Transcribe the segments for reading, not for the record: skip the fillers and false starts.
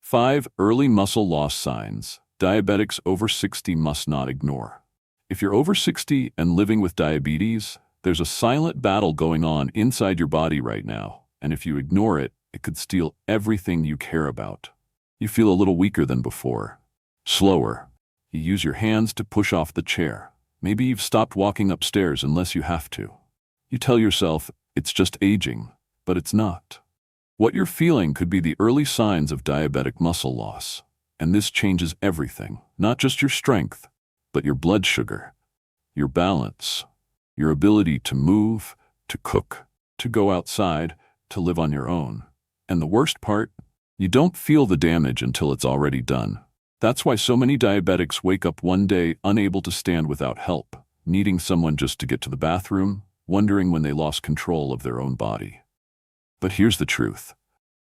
5 early muscle loss signs diabetics over 60 must not ignore. If you're over 60 and living with diabetes, there's a silent battle going on inside your body right now, and if you ignore it, it could steal everything you care about. You feel a little weaker than before, slower. You use your hands to push off the chair. Maybe you've stopped walking upstairs unless you have to. You tell yourself it's just aging, but it's not. What you're feeling could be the early signs of diabetic muscle loss, and this changes everything, not just your strength, but your blood sugar, your balance, your ability to move, to cook, to go outside, to live on your own. And the worst part, you don't feel the damage until it's already done. That's why so many diabetics wake up one day unable to stand without help, needing someone just to get to the bathroom, wondering when they lost control of their own body. But here's the truth.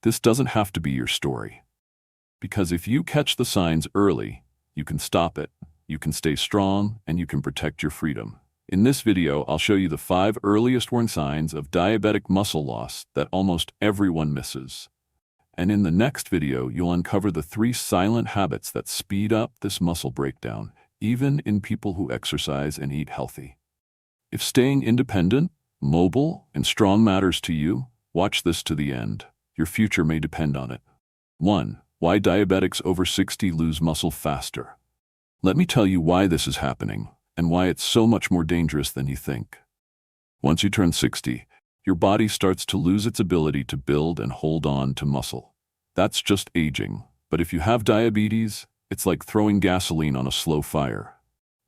This doesn't have to be your story. Because if you catch the signs early, you can stop it, you can stay strong, and you can protect your freedom. In this video, I'll show you the 5 earliest warning signs of diabetic muscle loss that almost everyone misses. And in the next video, you'll uncover the 3 silent habits that speed up this muscle breakdown, even in people who exercise and eat healthy. If staying independent, mobile, and strong matters to you, watch this to the end. Your future may depend on it. 1. Why diabetics over 60 lose muscle faster. Let me tell you why this is happening, and why it's so much more dangerous than you think. Once you turn 60, your body starts to lose its ability to build and hold on to muscle. That's just aging. But if you have diabetes, it's like throwing gasoline on a slow fire.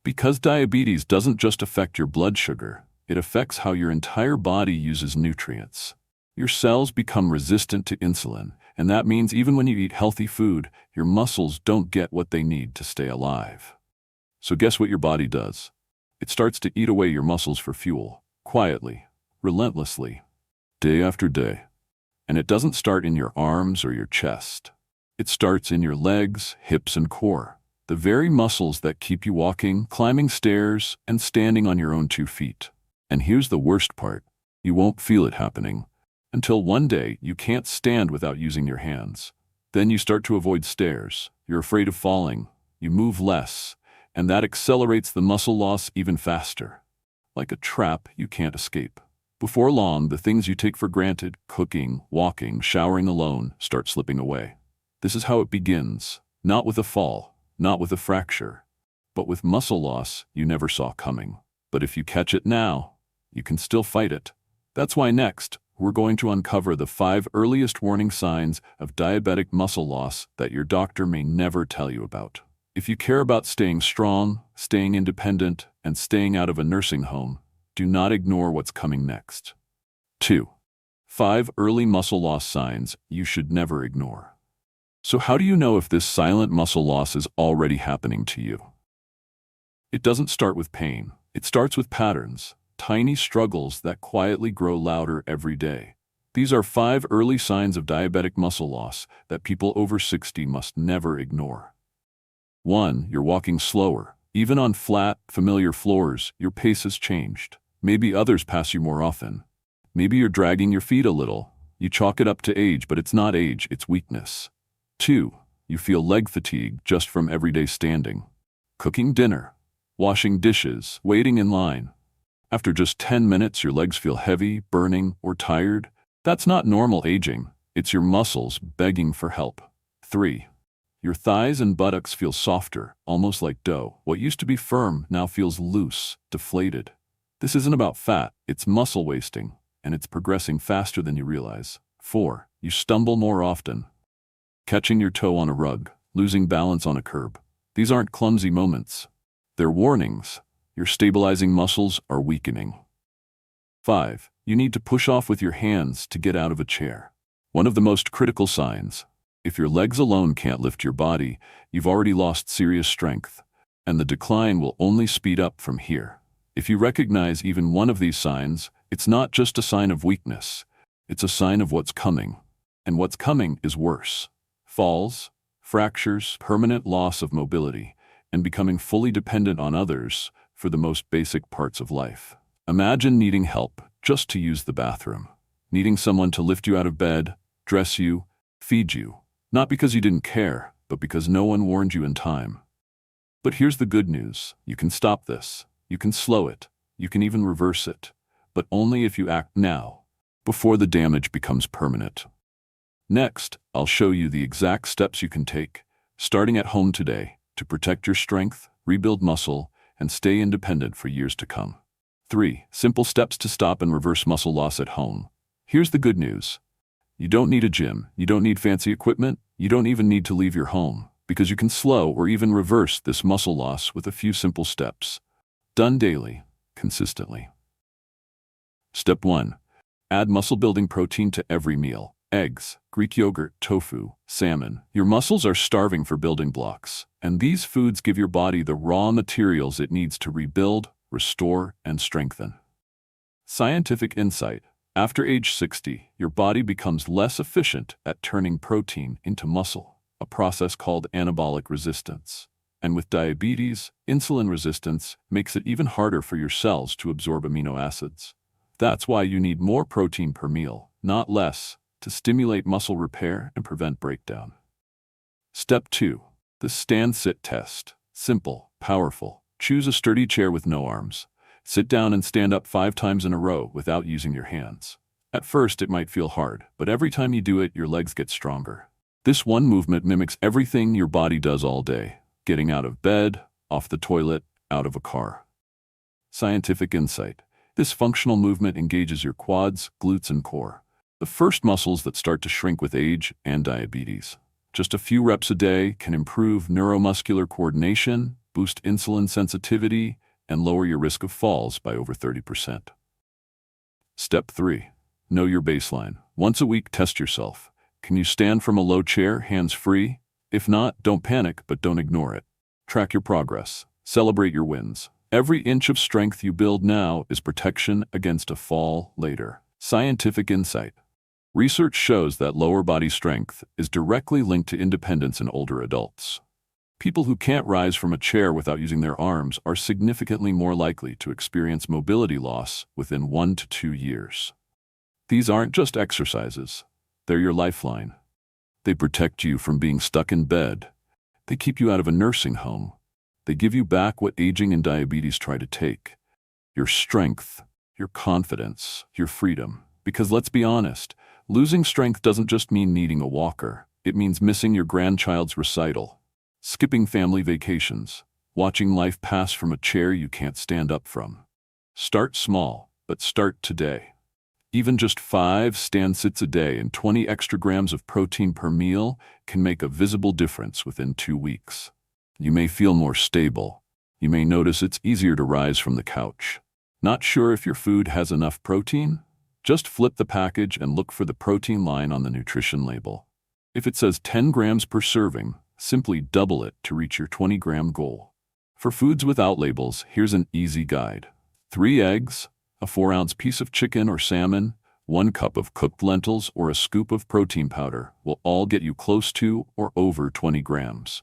Because diabetes doesn't just affect your blood sugar, it affects how your entire body uses nutrients. Your cells become resistant to insulin, and that means even when you eat healthy food, your muscles don't get what they need to stay alive. So guess what your body does? It starts to eat away your muscles for fuel, quietly, relentlessly, day after day. And it doesn't start in your arms or your chest. It starts in your legs, hips, and core, the very muscles that keep you walking, climbing stairs, and standing on your own 2 feet. And here's the worst part. You won't feel it happening until one day you can't stand without using your hands. Then you start to avoid stairs. You're afraid of falling. You move less, and that accelerates the muscle loss even faster. Like a trap you can't escape. Before long, the things you take for granted, cooking, walking, showering alone, start slipping away. This is how it begins, not with a fall, not with a fracture, but with muscle loss you never saw coming. But if you catch it now, you can still fight it. That's why next, we're going to uncover the 5 earliest warning signs of diabetic muscle loss that your doctor may never tell you about. If you care about staying strong, staying independent, and staying out of a nursing home, do not ignore what's coming next. 2. 5 early muscle loss signs you should never ignore. So how do you know if this silent muscle loss is already happening to you? It doesn't start with pain. It starts with patterns, tiny struggles that quietly grow louder every day. These are 5 early signs of diabetic muscle loss that people over 60 must never ignore. 1. You're walking slower. Even on flat, familiar floors, your pace has changed. Maybe others pass you more often. Maybe you're dragging your feet a little. You chalk it up to age, but it's not age, it's weakness. 2. You feel leg fatigue just from everyday standing. Cooking dinner, washing dishes, waiting in line. After just 10 minutes, your legs feel heavy, burning, or tired. That's not normal aging. It's your muscles begging for help. 3. Your thighs and buttocks feel softer, almost like dough. What used to be firm now feels loose, deflated. This isn't about fat, it's muscle wasting, and it's progressing faster than you realize. 4. You stumble more often. Catching your toe on a rug, losing balance on a curb. These aren't clumsy moments. They're warnings. Your stabilizing muscles are weakening. 5. You need to push off with your hands to get out of a chair. One of the most critical signs. If your legs alone can't lift your body, you've already lost serious strength, and the decline will only speed up from here. If you recognize even one of these signs, it's not just a sign of weakness, it's a sign of what's coming. And what's coming is worse. Falls, fractures, permanent loss of mobility, and becoming fully dependent on others for the most basic parts of life. Imagine needing help just to use the bathroom, needing someone to lift you out of bed, dress you, feed you, Not because you didn't care, but because no one warned you in time. But here's the good news. You can stop this. You can slow it. You can even reverse it. But only if you act now, before the damage becomes permanent. Next, I'll show you the exact steps you can take, starting at home today, to protect your strength, rebuild muscle, and stay independent for years to come. 3. Simple steps to stop and reverse muscle loss at home. Here's the good news. You don't need a gym. You don't need fancy equipment. You don't even need to leave your home, because you can slow or even reverse this muscle loss with a few simple steps. Done daily, consistently. Step 1. Add muscle-building protein to every meal. Eggs, Greek yogurt, tofu, salmon. Your muscles are starving for building blocks, and these foods give your body the raw materials it needs to rebuild, restore, and strengthen. Scientific insight. After age 60, your body becomes less efficient at turning protein into muscle, a process called anabolic resistance. And with diabetes, insulin resistance makes it even harder for your cells to absorb amino acids. That's why you need more protein per meal, not less, to stimulate muscle repair and prevent breakdown. Step 2. The stand-sit test. Simple, powerful. Choose a sturdy chair with no arms. Sit down and stand up 5 times in a row without using your hands. At first, it might feel hard, but every time you do it, your legs get stronger. This one movement mimics everything your body does all day: getting out of bed, off the toilet, out of a car. Scientific insight. This functional movement engages your quads, glutes, and core, the first muscles that start to shrink with age and diabetes. Just a few reps a day can improve neuromuscular coordination, boost insulin sensitivity, and lower your risk of falls by over 30%. Step 3. Know your baseline. Once a week, test yourself. Can you stand from a low chair, hands free? If not, don't panic, but don't ignore it. Track your progress. Celebrate your wins. Every inch of strength you build now is protection against a fall later. Scientific insight. Research shows that lower body strength is directly linked to independence in older adults. People who can't rise from a chair without using their arms are significantly more likely to experience mobility loss within 1 to 2 years. These aren't just exercises. They're your lifeline. They protect you from being stuck in bed. They keep you out of a nursing home. They give you back what aging and diabetes try to take: your strength, your confidence, your freedom. Because let's be honest, losing strength doesn't just mean needing a walker. It means missing your grandchild's recital, skipping family vacations, watching life pass from a chair you can't stand up from. Start small, but start today. Even just 5 stand-sits a day and 20 extra grams of protein per meal can make a visible difference within 2 weeks. You may feel more stable. You may notice it's easier to rise from the couch. Not sure if your food has enough protein? Just flip the package and look for the protein line on the nutrition label. If it says 10 grams per serving, simply double it to reach your 20-gram goal. For foods without labels, here's an easy guide. 3 eggs, a 4-ounce piece of chicken or salmon, 1 cup of cooked lentils, or a scoop of protein powder will all get you close to or over 20 grams.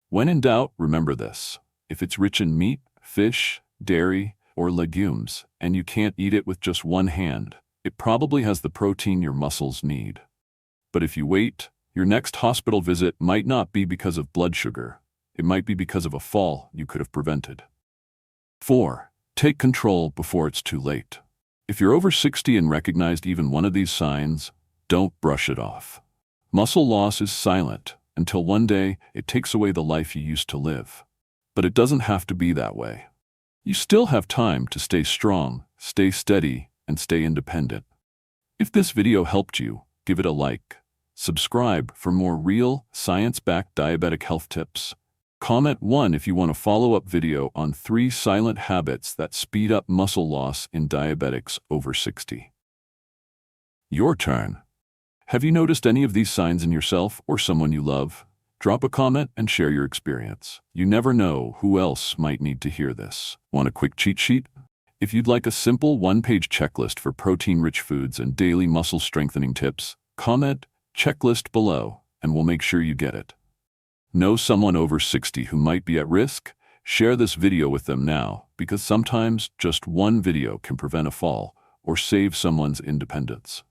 When in doubt, remember this. If it's rich in meat, fish, dairy, or legumes, and you can't eat it with just one hand, it probably has the protein your muscles need. But if you wait, your next hospital visit might not be because of blood sugar. It might be because of a fall you could have prevented. 4. Take control before it's too late. If you're over 60 and recognized even one of these signs, don't brush it off. Muscle loss is silent until one day it takes away the life you used to live. But it doesn't have to be that way. You still have time to stay strong, stay steady, and stay independent. If this video helped you, give it a like. Subscribe for more real, science-backed diabetic health tips. Comment 1 if you want a follow-up video on 3 silent habits that speed up muscle loss in diabetics over 60. Your turn. Have you noticed any of these signs in yourself or someone you love? Drop a comment and share your experience. You never know who else might need to hear this. Want a quick cheat sheet? If you'd like a simple 1-page checklist for protein-rich foods and daily muscle strengthening tips, comment "checklist" below and we'll make sure you get it. Know someone over 60 who might be at risk? Share this video with them now, because sometimes just one video can prevent a fall or save someone's independence.